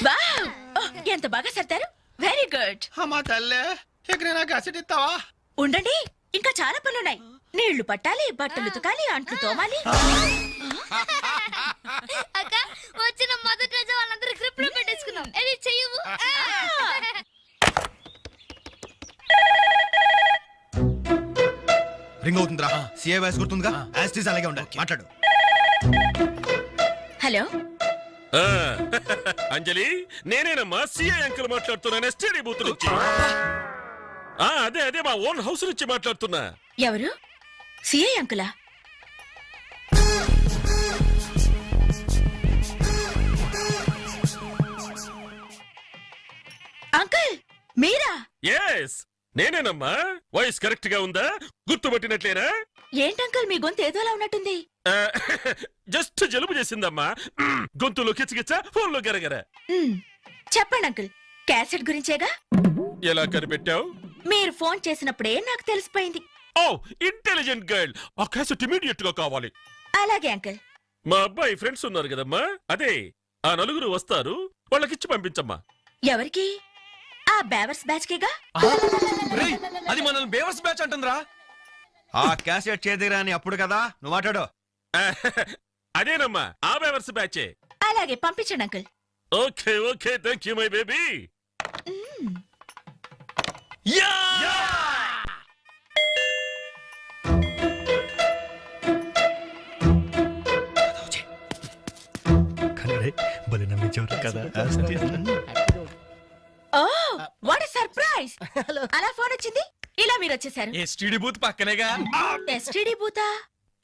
Wow, ఎంత బాగా సర్దారు. Very good. అమ్మా తల్లే, ఎక్కడైనా కసెట్ ఇస్తావా? ఉండండి, ఇంకా చాలా పనులున్నాయి. నీళ్లు పట్టాలి, బట్టలు ఉతకాలి, అంట్లు తోమాలి. అక్క వచ్చిన మొదటి రోజు వాళ్ళందరూ గ్రిప్ లో పెట్టేసుకున్నాం అది చెయ్యవు రింగ్ అవుతుందిరా సిఏ వాయిస్ గుర్తుందిగా యాస్టీస్ అలాగే ఉండాలి మాట్లాడు. హలో ఆ, అంజలి నేనేనమ్మా సిఐ అంకుల్ మాట్లాడుతున్నాను ఎస్టీడీ బూత్ నుంచి. అదే అదే మా ఓన్ హౌస్ నుంచి మాట్లాడుతున్నా. ఎవరు సిఐ అంకులా? అంకుల్ మీరా? ఎస్ నేనేనమ్మా. వాయిస్ కరెక్ట్ గా ఉందా? గుర్తుపట్టినట్లేనా? ఏంటంకుల్ మీ గొంతు ఏదోలా ఉన్నట్టుంది. జస్ట్ జలుబు చేసిందమ్మా. గొంతులో కిచకిచ ఫోన్లో గరగర. చెప్పండి అంకుల్, క్యాసెట్ గురించేగా? ఎలా కనిపెట్టావు? మీరు ఫోన్ చేసినప్పుడే నాకు తెలిసిపోయింది. ఓ ఇంటెలిజెంట్ గర్ల్. ఆ క్యాసెట్ ఇమీడియట్ గా కావాలి. అలాగే అంకుల్. మా అబ్బాయి ఫ్రెండ్స్ ఉన్నారు కదమ్మా, అదే ఆ నలుగురు వస్తారు, వాళ్ళకిచ్చి పంపించమ్మా. ఎవరికి? ఆ బేవర్స్ బ్యాచ్ కేగా? అది మనల్ని బేవర్స్ బ్యాచ్ అంటుందిరా. ఆ క్యాసెట్ చేదిరా అని అప్పుడు కదా నువ్వు మాట్లాడు. అదేనమ్మా ఆ బేవర్స్ బ్యాచే. అలాగే పంపించండి uncle. Okay okay thank you my baby. Oh what a surprise! అలా ఫోన్ వచ్చింది, ఇలా మీరు వచ్చేసారు. ఎస్టీడీ బూత్ పక్కనేగా. ఎస్టీడీ బూతా?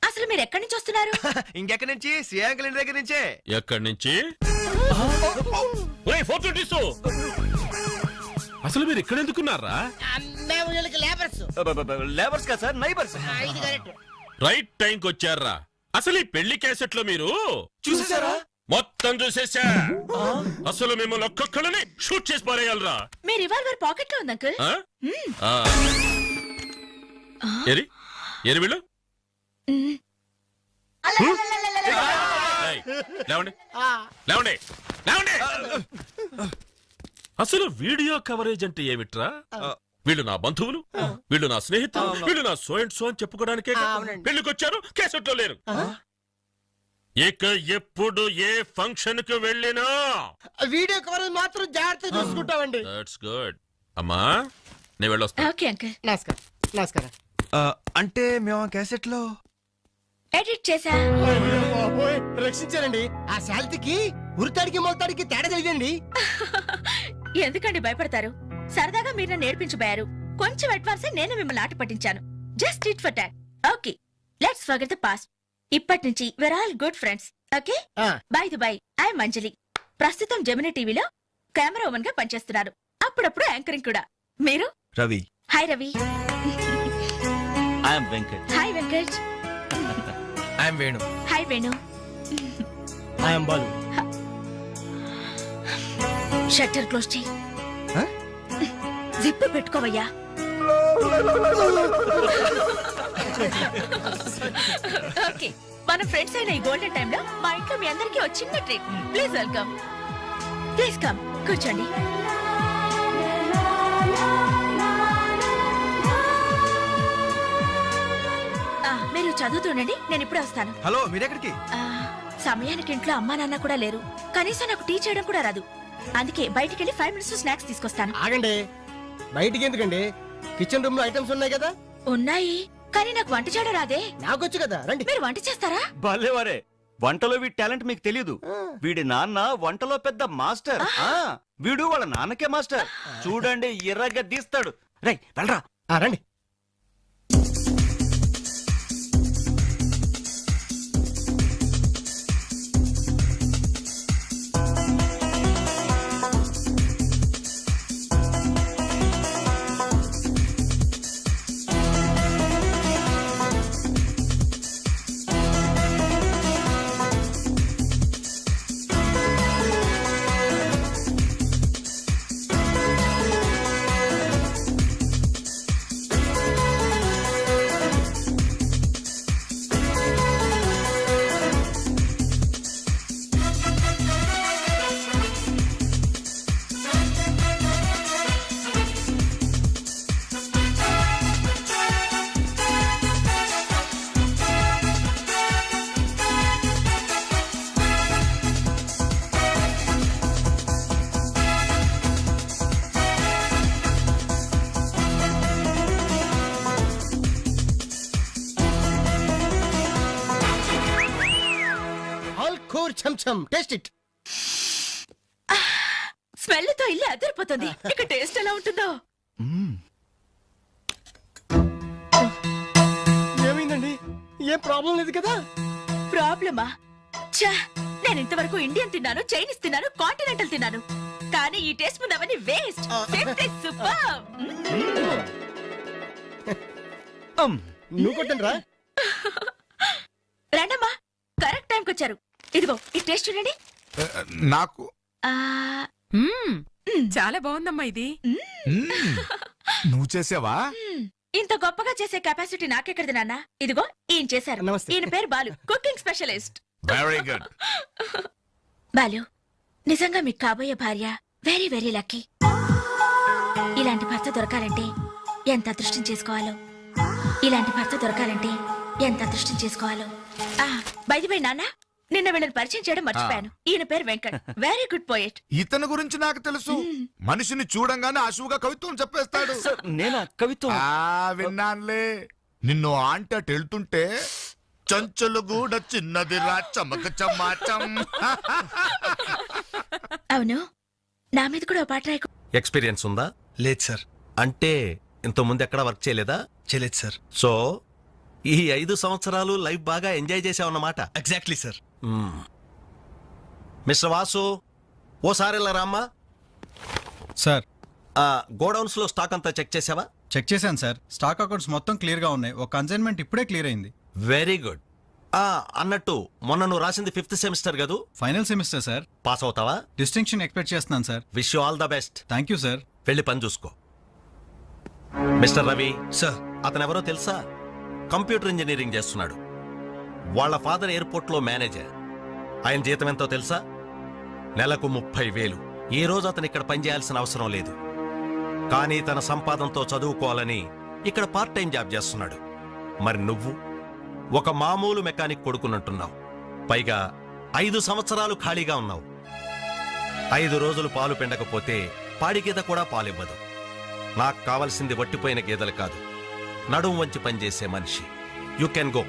అసలు మీరు ఎక్కడి నుంచి వస్తున్నారు? ఇంకెక్కడి నుంచి? సిఏ అంకుల్ ఇంటి దగ్గర నుంచే. ఎక్కడి నుంచి? ఓయ్, ఫోటో తీసు. అసలు మీరు ఇక్కడ ఎందుకున్నారా? మేము వీళ్ళకి లేబర్స్. లేబర్స్ కదా సార్, నైబర్స్. ఇది కరెక్ట్. రైట్ టైం కి వచ్చారా? అసలు ఈ పెళ్లి క్యాసెట్ లో మీరు చూసేసారా? మొత్తం చూసేసా. అసలు మిమ్మల్ని ఒక్కొక్కరిని షూట్ చేసి పారేయాలరా. మీ రివాల్వర్ పాకెట్ లో ఉంది అంకుల్. ఆ? ఆ. ఏరి ఏరి వీళ్ళు. ఏయ్, లేవండి లేవండి లేవండి. అసలు వీడియో కవరేజ్ అంటే ఏమిట్రా? వీళ్ళు నా బంధువులు, వీళ్ళు నా స్నేహితులు, వీళ్ళు నా సో అండ్ సో అని చెప్పుకోవడానికే పెళ్లికొచ్చారు, కేసెట్ లో లేరు. ఇక ఎప్పుడు ఏ ఫంక్షన్ కు వెళ్ళినా వీడియో కవరేజ్ మాత్రం జాగ్రత్త చూసుకుంటామండి. That's good. అమ్మా నేను వెళ్ళొస్తా. Okay uncle. నమస్కారం. నమస్కారం. అంటే మేము ఆ క్యాసెట్ లో ఎడిట్ చేసా. రక్షించారండి. ఆ శాలిటీకి ఉరితాడికి మొలతాడికి తేడా తెలియదండి. ఎందుకండి భయపడతారు? సరదాగా మీరు నన్ను నేర్పించబోయారు. కొంచెం అడ్వాన్స్ నేను మిమ్మల్ని ఆట పట్టించాను. Just it for talk. Okay let's forget the past. ఇప్పటి నుంచి we're all good friends. Okay by the by I'm Anjali. ప్రస్తుతం జెమిని టీవీలో కెమెరా ఉమెన్ గా పనిచేస్తున్నారు. అప్పుడప్పుడు యాంకరింగ్ కూడా. మీరు? Ravi. Hi Ravi. I'm Venkat. Hi Venkat. I'm Venu. Hi Venu. I'm Balu. Shutter close చేయి. జిప్ పెట్టుకోవయ్యా. ఓకే మన ఫ్రెండ్స్ అయిన ఈ గోల్డెన్ టైమ్ లో మా ఇంట్లో మీ అందరికీ ఒక చిన్న treat. Please welcome. Please come కూర్చోండి. మీరు చదువుతుండండి, నేను ఇప్పుడే వస్తాను. హలో మీరెక్కడికి? సమయానికి ఇంట్లో అమ్మా నాన్న కూడా లేరు. కనీసం నాకు టీ చేయడం కూడా రాదు. అందుకే బయటికి వెళ్ళి 5 minutes స్నాక్స్ తీసుకొస్తాను. ఆగండి, బయటికి ఎందుకండి? కిచెన్ రూమ్ లో ఐటమ్స్ ఉన్నాయి కదా. ఉన్నాయి, కానీ నాకు వంట చేయడం రాదే. నాకొచ్చు కదా, రండి. మీరు వంట చేస్తారా? భలేవారే, వంటలో వీడి టాలెంట్ మీకు తెలియదు. వీడి నాన్న వంటలో పెద్ద మాస్టర్. వీడు వాళ్ళ నాన్నకే మాస్టర్. చూడండి ఎర్రగా తీస్తాడు. రై వెళ్ళరా. రండి. Cham cham taste it. Smell తో ఇల్లు అదిరిపోతుంది. ఇక టేస్ట్ ఎలా ఉంటుందో. ఏమైందండి? ఏం ప్రాబ్లం లేదు కదా? ప్రాబ్లమా? ఛా, నేను ఇంతవరకు ఇండియన్ తిన్నాను, చైనీస్ తిన్నాను, కాంటినెంటల్ తిన్నాను, కానీ ఈ టేస్ట్ ముందు అవన్నీ వేస్ట్. సూపర్. నువ్వు కొట్టండి రా. రండమ్మా, కరెక్ట్ టైంకి వచ్చారు. ఇదిగో ఈ టేస్ట్ చూడండి. నాకు ఆ, చాలా బాగుందమ్మా ఇది. నువ్వు చేసావా? ఇంత గొప్పగా చేసే కెపాసిటీ నాకెక్కడిది నాన్న. ఇదిగో ఈయన చేశారు. నమస్తే. ఈయన పేరు Balu, cooking specialist. Very good. Balu, నిజంగా మీకు కాబోయే భార్య వెరీ వెరీ లక్కీ. ఇలాంటి భర్త దొరకాలంటే ఎంత అదృష్టం చేసుకోవాలో. ఇలాంటి భర్త దొరకాలంటే ఎంత అదృష్టం చేసుకోవాలో. బై ది వే నాన్న, నిన్న వీళ్ళని పరిచయం చేయడం మర్చిపోయాను. ఈయన పేరు వెంకట్, వెరీ గుడ్ పోయెట్. ఇతని గురించి నాకు తెలుసు. మనిషిని చూడంగానే అశువుగా కవిత్వం చెప్పేస్తాడు. నేనా కవిత్వం? విన్నానులే. నిన్ను ఆంటీ అటు వెళ్తుంటే చంచలు కూడా చిన్నది రా చమక చమాచం. అవును, నా మీద కూడా ఓ పాట రాయకు. ఎక్స్పీరియన్స్ ఉందా? లేదు సార్. అంటే ఇంత ముందు ఎక్కడ వర్క్ చేయలేదా? చేయలేదు సార్. సో ఈ 5 సంవత్సరాలు లైఫ్ బాగా ఎంజాయ్ చేసావన్నమాట. Exactly sir. మిస్టర్ వాసు, ఓసారి ఇలా రామ్మా. సార్, గోడౌన్స్ లో స్టాక్ అంతా చెక్ చేసావా? చెక్ చేశాను సార్. స్టాక్ అకౌంట్స్ మొత్తం క్లియర్ గా ఉన్నాయి. ఒక కన్సైన్మెంట్ ఇప్పుడే క్లియర్ అయింది. Very good. అన్నట్టు మొన్న నువ్వు రాసింది 5th సెమిస్టర్ కదూ? Final semester sir. పాస్ అవుతావా? డిస్టింక్షన్ ఎక్స్పెక్ట్ చేస్తున్నాను sir. Wish you all the best. Thank you sir. వెళ్ళి పని చూసుకో. Mister Ravi sir. అతను ఎవరో తెలుసా? కంప్యూటర్ ఇంజనీరింగ్ చేస్తున్నాడు. వాళ్ళ ఫాదర్ ఎయిర్పోర్ట్ లో మేనేజర్. ఆయన జీతం ఎంతో తెలుసా? నెలకు 30,000. ఈ రోజు అతను ఇక్కడ పనిచేయాల్సిన అవసరం లేదు, కానీ తన సంపాదనతో చదువుకోవాలని ఇక్కడ పార్ట్ టైం జాబ్ చేస్తున్నాడు. మరి నువ్వు ఒక మామూలు మెకానిక్ కొడుకున్నట్టున్నావు. పైగా 5 సంవత్సరాలు ఖాళీగా ఉన్నావు. 5 రోజులు పాలు పిండకపోతే పాడి గీత కూడా పాలివ్వదు. నాకు కావలసింది వట్టిపోయిన గీదలు కాదు, నడుము వంచి పనిచేసే మనిషి. You can go.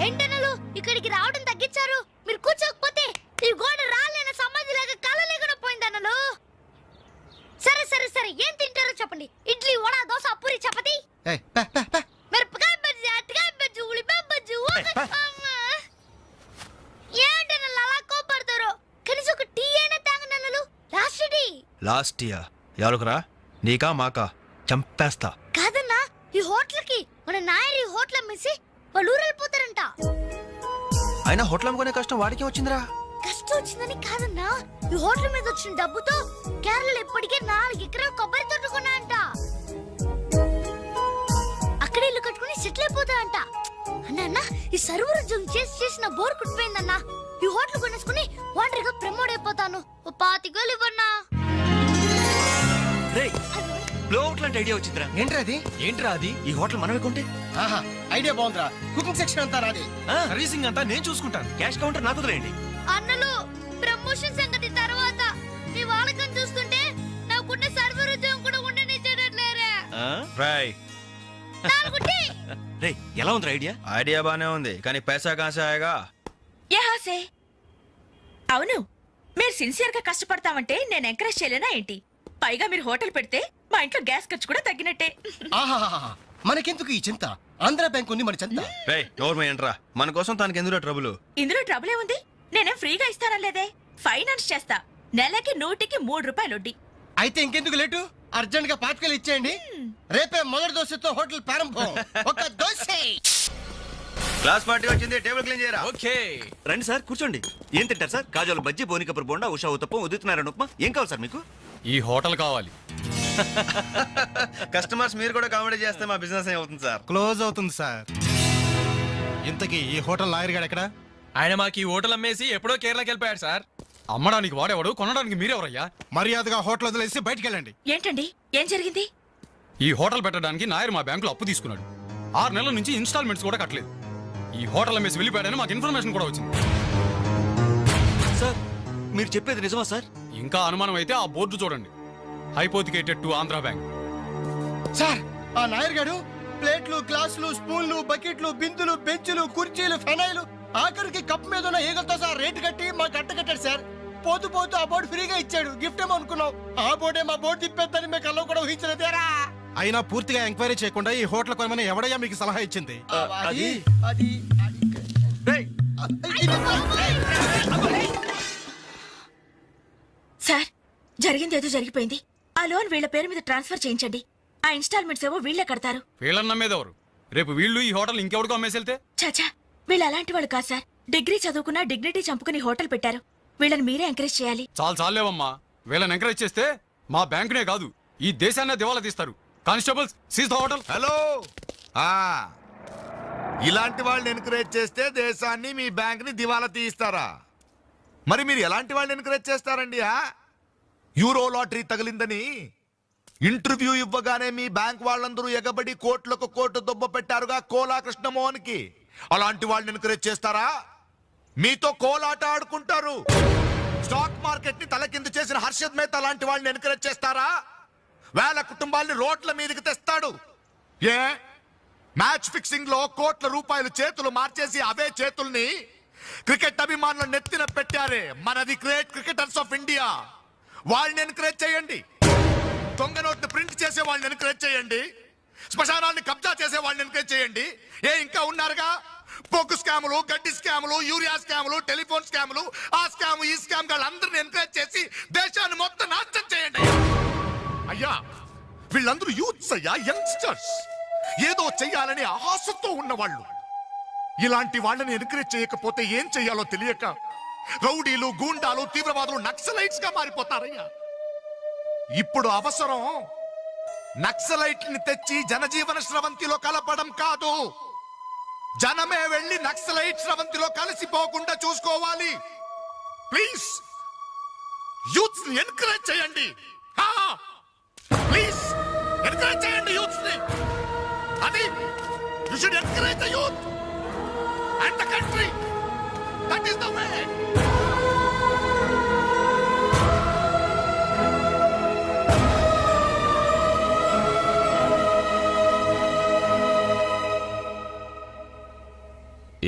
ఏంటనలు ఇక్కడికి రావడం తగ్గించారు? మీరు కూర్చోకపోతే ఈ గోడ రాలేన సమాధి లాగా కలలేకుండా పోయిందన్నలు. సరే సరే సరే, ఏం తింటారో చెప్పండి. ఇడ్లీ, వడ, దోశ, పూరి, చపాతి, మిరపకాయ బజ్జీ, అరటికాయ బజ్జీ, ఉల్లిపాయ బజ్జీ. ఏంటనలు అలా కోపడతారు? కనీసం ఒక టీ అయినా తాగనన్నలు. Last tea. లాస్ట్ ఇయర్ ఎవరుకురా? నీకా మాకా? చంపేస్తా. కాదన్నా, ఈ హోటల్కి మన నాయర్ ఈ హోటల్ అమ్మేసి వాళ్ళు ఊరెళ్ళిపోతారంట. అయినా హోటల్ అమ్ముకునే కష్టం వాడికి వచ్చిందిరా. కష్టం వచ్చిందని కాదన్నా, ఈ హోటల్ మీద వచ్చిన డబ్బుతో కేరళలో ఇప్పటికే 4 ఎకరాల కొబ్బరి తోట కొన్నాయంట. అక్కడ ఇల్లు కట్టుకుని సెటిల్ అయిపోతాయంట. అన్న ఈ సర్వర్ ఉద్యోగం చేసి నా బోర్ కుట్టిపోయిందన్నా. ఈ హోటల్ కొనేసుకుని వాటర్గా ప్రమోట్ అయిపోతాను. ఓ 25,000 ఇవ్వన్నా. బ్లోఅవుట్ లాంటి ఐడియా వచ్చిందిరా. ఏంట్రా అది? ఈ హోటల్ మనమే కొంటే ఆహా, ఐడియా బాగుందిరా. కుకింగ్ సెక్షన్ అంతా రాదే. సర్వీసింగ్ అంతా నేను చూసుకుంటాను. క్యాష్ కౌంటర్ నాకు వదిలేయండి. అన్నలు, ప్రమోషన్ సంగతి తర్వాత. ఈ వాడకం చూస్తుంటే నాకున్న సర్వర్ ఉద్యోగం కూడా ఉండనిచ్చేటట్లేరే. రాయ్, రే, ఎలా ఉంది ఐడియా? ఐడియా బానే ఉంది, కానీ పైసా కాసాయగా. యహాసే. అవును, మీరు సిన్సియర్ గా కష్టపడతామంటే నేను ఎంకరేజ్ చేయలేనా ఏంటి? పైగా మీరు హోటల్ పెడితే మా ఇంట్లో గ్యాస్ ఖర్చు కూడా తగ్గినట్టే. ఆహాహా, మనకెందుకు ఈ చింత? ఆంధ్ర బ్యాంక్ ఉంది మన చింత. రేయ్, నోర్మ ఏంట్రా? మన కోసం తనకి ఎందులో ట్రబుల్? ఇందులో ట్రబుల్ ఏముంది? నేనేం ఫ్రీగా ఇస్తానలేదే, ఫైనాన్స్ చేస్తా. నెలకి 100కి 3 రూపాయలు వడ్డీ. అయితే ఇంకెందుకు లేటు? అర్జెంట్ గా పాతికలు ఇచ్చేయండి. రేపే మొదటి దోశతో హోటల్ ప్రారంభం. ఒక దోశ. క్లాస్ పార్టీ వచ్చింది, టేబుల్ క్లీన్ చేయరా. ఓకే, రండి సార్, కూర్చోండి. ఏం తింటారు సార్? కాజోలు బజ్జీ, బోనికపూర్ బోండా, ఉషా ఉత్తప్పం, ఉదితనారాయణ ఉప్మా. ఏం కావాలి సార్ మీకు? ఈ హోటల్ కావాలి. కస్టమర్స్ మీరు కూడా కామెడీ చేస్తే మా బిజినెస్ అవుతుంది సార్. క్లోజ్ అవుతుంది సార్. ఇంతకీ ఈ హోటల్ లాయర్ గారు ఎక్కడ? ఆయన మాకు ఈ హోటల్ అమ్మేసి ఎప్పుడో కేరళకి వెళ్ళిపోయాడు సార్. అమ్మడానికి వాడేవాడు, కొనడానికి మీరెవరయ్యా? మర్యాదగా హోటల్ వదిలేసి బయటికి వెళ్ళండి. ఏంటండి, ఏం జరిగింది? ఈ హోటల్ పెట్టడానికి నాయర్ మా బ్యాంకులో అప్పు తీసుకున్నాడు. 6 నెలల నుంచి ఇన్స్టాల్మెంట్స్ కూడా కట్టలేదు. ఈ హోటల్ అమ్మేసి వెళ్ళిపోయాడని మాకు ఇన్ఫర్మేషన్ కూడా వచ్చింది. సార్ మీరు చెప్పేది నిజమా సార్? ఇంకా అనుమానం అయితే ఆ బోర్డు చూడండి, hypothecated to Andhra bank. Sir ఆ నాయర్ గారు ప్లేట్లు గ్లాసులు స్పూన్లు బకెట్లు బిందులు బెంచులు కుర్చీలు ఫెనైలు ఆఖరికి కప్ మీద ఉన్న ఈగలతో సార్ రేటు కట్టి మాకు అట్ట కట్టాడు సార్. పోతూ పోతూ ఆ బోర్డు ఫ్రీగా ఇచ్చాడు, గిఫ్ట్ ఏమో అనుకున్నాం. ఆ బోర్డే మా బోర్డు తిప్పేద్దని మీకు అల్లో కూడా ఊహించలేదేరా. అయినా పూర్తిగా ఎంక్వైరీ చేయకుండా ఈ హోటల్ కొనమని ఎవడయ్యా మీకు సలహా ఇచ్చింది? అది అది సార్, జరిగింది ఏదో జరిగిపోయింది. ఆ లోన్ వీళ్ళ పేరు మీద ట్రాన్స్ఫర్ చేయించండి. ఆ ఇన్స్టాల్మెంట్స్ ఏవో వీళ్ళే కడతారు. వీళ్ళని నమ్మేదెవరు? రేపు వీళ్ళు ఈ హోటల్ ఇంకెవడికో అమ్మేసి చాచా, వీళ్ళు అలాంటి వాళ్ళు కాదు సార్. డిగ్రీ చదువుకున్నా డిగ్నిటీ చంపుకుని హోటల్ పెట్టారు. వీళ్ళని మీరే ఎంకరేజ్ చేయాలి. చాలేవమ్మా. వీళ్ళని ఎంకరేజ్ చేస్తే మా బ్యాంకునే కాదు ఈ దేశాన్నే దివాలా తీస్తారు. Constables, seize the hotel. Hello ఇలాంటి వాళ్ళని ఎంకరేజ్ చేస్తే దేశాన్ని మీ బ్యాంక్ ని దివాలా తీయిస్తారా? మరి మీరు ఎలాంటి వాళ్ళని ఎంకరేజ్ చేస్తారండి? యూరో లాటరీ తగిలిందని ఇంటర్వ్యూ ఇవ్వగానే మీ బ్యాంక్ వాళ్ళందరూ ఎగబడి కోట్లకు కోట్లు దొబ్బ పెట్టారుగా కోలా కృష్ణమోహన్ కి. అలాంటి వాళ్ళని ఎంకరేజ్ చేస్తారా? మీతో కోలాట ఆడుకుంటారు. స్టాక్ మార్కెట్ ని తలకిందు చేసిన హర్షద్ మేహతా లాంటి వాళ్ళని ఎంకరేజ్ చేస్తారా? వేల కుటుంబాల్ని రోడ్ల మీదకి తెస్తాడు. ఏ మ్యాచ్ ఫిక్సింగ్ లో కోట్ల రూపాయలు చేతులు మార్చేసి అవే చేతుల్ని క్రికెట్ అభిమానుల నెత్తిన పెట్టారే మనది గ్రేట్ క్రికెటర్స్ ఆఫ్ ఇండియా. వాళ్ళని ఎంకరేజ్ చేయండి. దొంగ నోట్ని ప్రింట్ చేసే వాళ్ళని ఎంకరేజ్ చేయండి. శ్మశానాన్ని కబ్జా చేసే వాళ్ళని ఎంకరేజ్ చేయండి. ఇంకా ఉన్నారుగా పొగ్గు స్కాములు, గడ్డి స్కాములు, యూరియా స్కాములు, టెలిఫోన్ స్కాములు, ఆ స్కామ్ ఈ స్కామ్ వాళ్ళందరినీ ఎంకరేజ్ చేసి దేశాన్ని మొత్తం నాశనం చేయండి. అయ్యా వీళ్ళందరూ యూత్స్ అయ్యా, యంగ్స్టర్స్, ఏదో చెయ్యాలని ఆశతో ఉన్నవాళ్ళు. ఇలాంటి వాళ్ళని ఎంకరేజ్ చేయకపోతే ఏం చెయ్యాలో తెలియక రౌడీలు, గూండాలు, తీవ్రవాదులు, నక్సలైట్స్ గా మారిపోతారయ్యా. ఇప్పుడు అవసరం నక్సలైట్ని తెచ్చి జనజీవన స్రవంతిలో కలపడం కాదు, జనమే వెళ్ళి నక్సలైట్ స్రవంతిలో కలిసిపోకుండా చూసుకోవాలి. ప్లీజ్ యూత్స్ ని ఎంకరేజ్ చేయండి. ప్లీజ్ ఎంకరేజ్ చేయండి యూత్స్ ని. అది you should encourage the youth and the country. That is the way.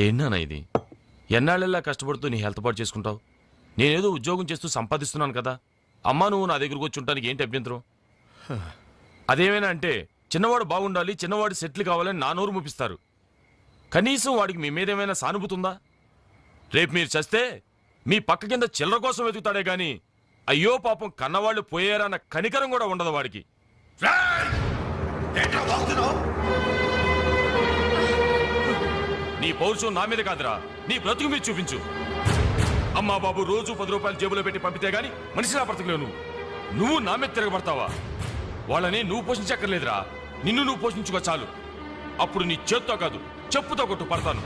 ఏంటన్నా ఇది? ఎన్నాళ్ళెల్లా కష్టపడుతూ నీ హెల్త్ పాటు చేసుకుంటావు? నేనేదో ఉద్యోగం చేస్తూ సంపాదిస్తున్నాను కదా. అమ్మా నువ్వు నా దగ్గరకు వచ్చి ఉండటానికి ఏంటి అభ్యంతరం? అదేమైనా అంటే చిన్నవాడు బాగుండాలి, చిన్నవాడు సెటిల్ కావాలని నా నోరు ముపిస్తారు. కనీసం వాడికి మీ మీద ఏమైనా సానుభూతి ఉందా? రేపు మీరు చస్తే మీ పక్క కింద చిల్లర కోసం వెతుకుతాడే గాని అయ్యో పాపం కన్నవాళ్ళు పోయారన్న కనికరం కూడా ఉండదు వాడికి. నీ పౌరుషం నా మీద కాదురా, నీ బ్రతుకు మీద చూపించు. అమ్మా బాబు రోజు 10 రూపాయలు జేబులో పెట్టి పంపితే గాని మనిషిలా బ్రతకలేవు. నువ్వు నా మీద తిరగబడతావా? వాళ్ళని నువ్వు పోషించక్కర్లేదురా, నిన్ను నువ్వు పోషించుకో చాలు. అప్పుడు నీ చేత్తో కాదు చెప్పుతో కొట్టు పడతాను.